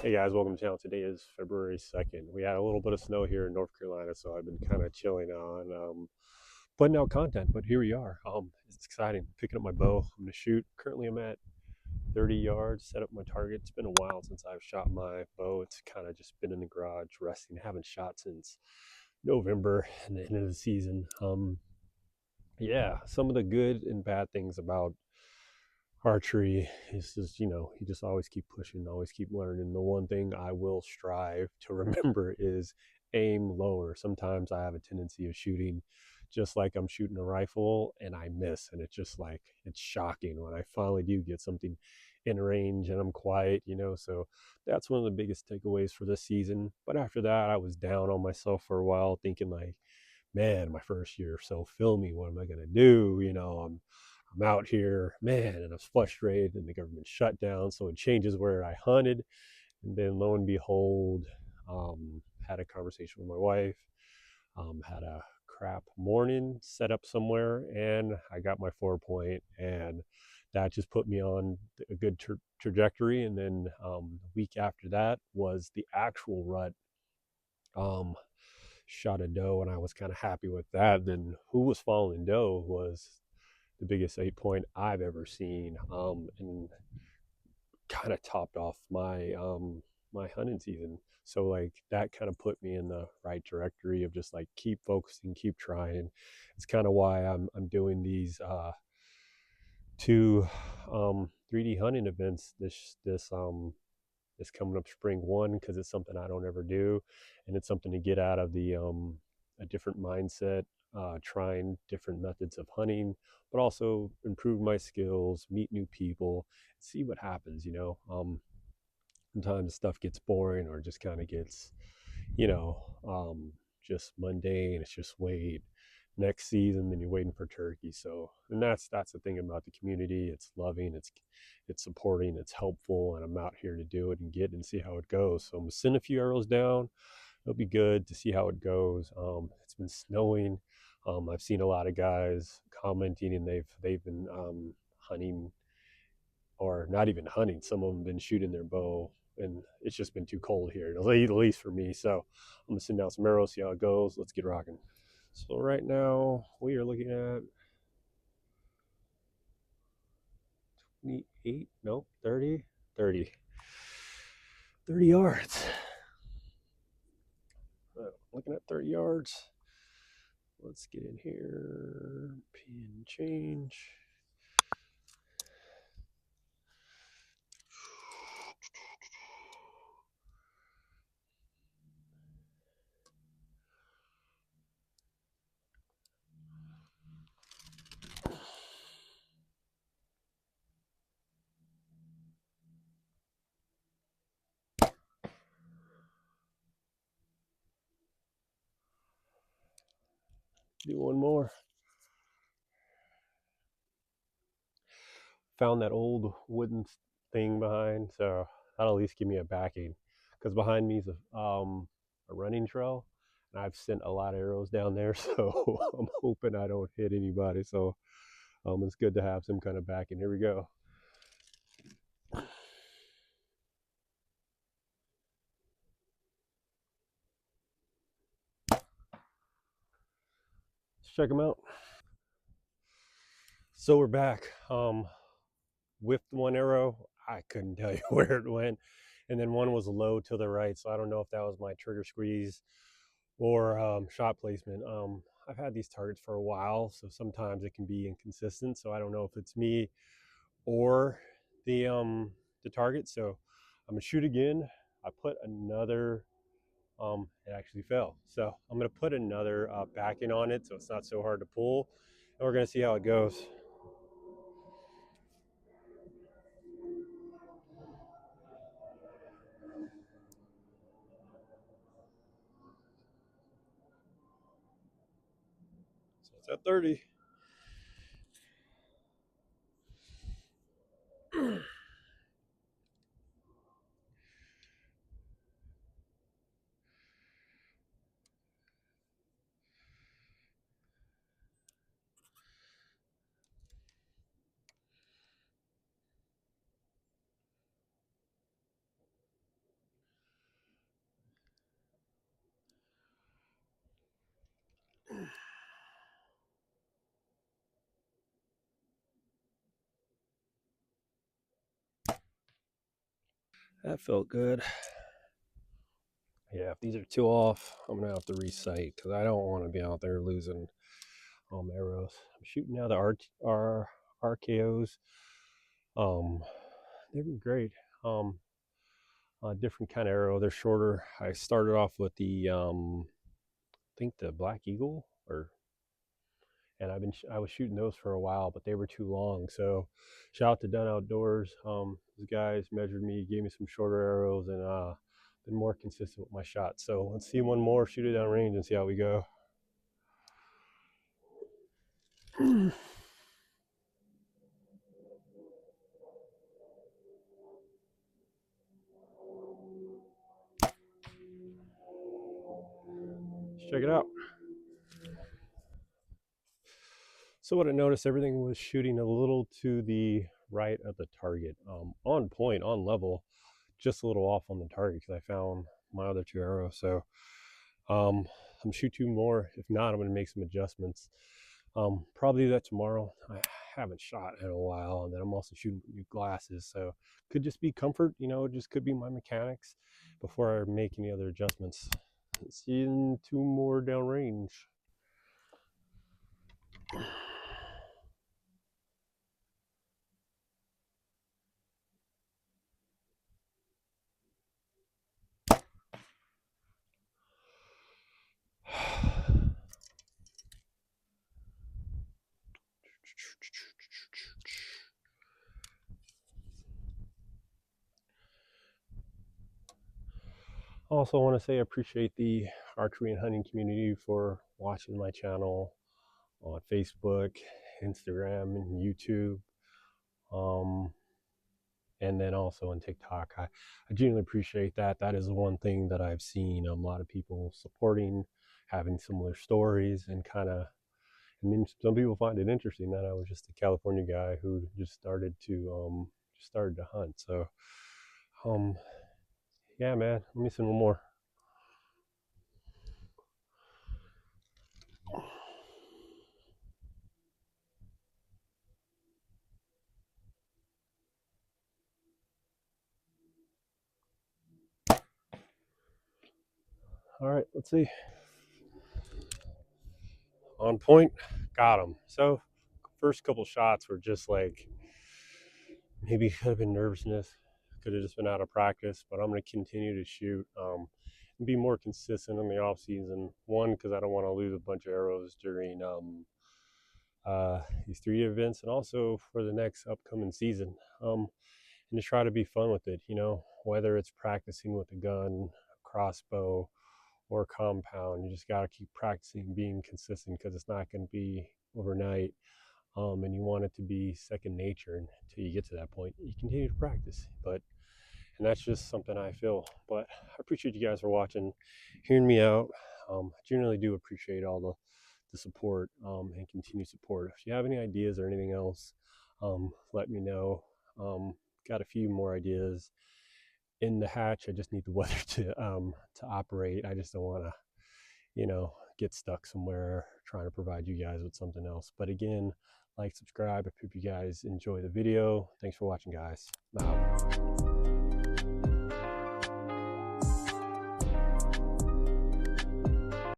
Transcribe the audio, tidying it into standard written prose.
Hey guys, welcome to the channel. Today is February 2nd. We had a little bit of snow here in North Carolina, so I've been kind of chilling on putting out content, but here we are. It's exciting. Picking up my bow. I'm going to shoot. Currently I'm at 30 yards, set up my target. It's been a while since I've shot my bow. It's kind of just been in the garage resting. I haven't shot since November and the end of the season. Yeah, some of the good and bad things about archery is just, you just always keep pushing, always keep learning. The one thing I will strive to remember is aim lower. Sometimes I have a tendency of shooting just like I'm shooting a rifle and I miss, and it's just like it's shocking when I finally do get something in range and I'm quiet. So that's one of the biggest takeaways for this season. But after that, I was down on myself for a while, thinking like, man, my first year so filming, what am I gonna do? I'm out here, man, and I was frustrated, and the government shut down, so it changes where I hunted. And then lo and behold, had a conversation with my wife, had a crap morning, set up somewhere, and I got my 4 point, and that just put me on a good trajectory. And then the week after that was the actual rut. Um, Shot a doe, and I was kind of happy with that. Then who was following doe was the biggest 8 point I've ever seen, and kind of topped off my hunting season. So like that kind of put me in the right trajectory of just like keep focusing, keep trying. It's kind of why I'm doing these two 3D hunting events this coming up spring one, because it's something I don't ever do, and it's something to get out of the a different mindset, trying different methods of hunting, but also improve my skills, meet new people, see what happens. Sometimes stuff gets boring or just kind of gets, you know, just mundane. It's just wait next season, then you're waiting for turkey. So, and that's the thing about the community. It's loving, it's supporting, it's helpful, and I'm out here to do it and get and see how it goes. So I'm gonna send a few arrows down. It'll be good to see how it goes. It's been snowing. I've seen a lot of guys commenting, and they've been hunting, or not even hunting. Some of them have been shooting their bow, and it's just been too cold here, at least for me. So I'm gonna send out some arrows, see how it goes. Let's get rocking. So right now we are looking at 28, no, 30, 30 yards. Looking at 30 yards. Let's get in here, pin change. Do one more. Found that old wooden thing behind, so that'll at least give me a backing. Because behind me is a running trail, and I've sent a lot of arrows down there, so I'm hoping I don't hit anybody. So it's good to have some kind of backing. Here we go. Let's check them out. So we're back. Whiffed one arrow. I couldn't tell you where it went. And then one was low to the right, so I don't know if that was my trigger squeeze or shot placement. I've had these targets for a while, so sometimes it can be inconsistent. So I don't know if it's me or the target. So I'm gonna shoot again. I put another. It actually fell. So I'm gonna put another backing on it, so it's not so hard to pull, and we're gonna see how it goes. So it's at 30. That felt good. Yeah, if these are too off, I'm gonna have to recite because I don't want to be out there losing arrows. I'm shooting now the RKOs. Um, they've been great. Um, different kind of arrow. They're shorter. I started off with the I think the Black Eagle, or and I was shooting those for a while, but they were too long. So shout out to Done Outdoors. Those guys measured me, gave me some shorter arrows, and been more consistent with my shots. So let's see one more, shoot it down range, and see how we go. Let's check it out. So what I noticed, everything was shooting a little to the right of the target, on point, on level, just a little off on the target because I found my other two arrows. So I'm gonna shoot two more. If not, I'm gonna make some adjustments. Probably do that tomorrow. I haven't shot in a while, and then I'm also shooting with new glasses, so could just be comfort. It just could be my mechanics before I make any other adjustments. Seeing two more downrange. Also, want to say I appreciate the archery and hunting community for watching my channel on Facebook, Instagram, and YouTube, and then also on TikTok. I genuinely appreciate that. That is one thing that I've seen a lot of people supporting, having similar stories, and kind of. I mean, some people find it interesting that I was just a California guy who just started to hunt. So, um, yeah, man. Let me send one more. All right, let's see. On point, got him. So, first couple shots were just like maybe could have been nervousness, could have just been out of practice. But I'm going to continue to shoot and be more consistent in the off season. One, because I don't want to lose a bunch of arrows during these 3 events, and also for the next upcoming season. And to try to be fun with it, whether it's practicing with a gun, a crossbow, or compound. You just got to keep practicing, being consistent, because it's not going to be overnight. And you want it to be second nature until you get to that point. You continue to practice, and that's just something I feel. But I appreciate you guys for watching, hearing me out. I generally do appreciate all the support, and continued support. If you have any ideas or anything else, let me know. Got a few more ideas in the hatch. I just need the weather to operate. I just don't want to, get stuck somewhere trying to provide you guys with something else. But again, like, subscribe. I hope you guys enjoy the video. Thanks for watching, guys. I'm out.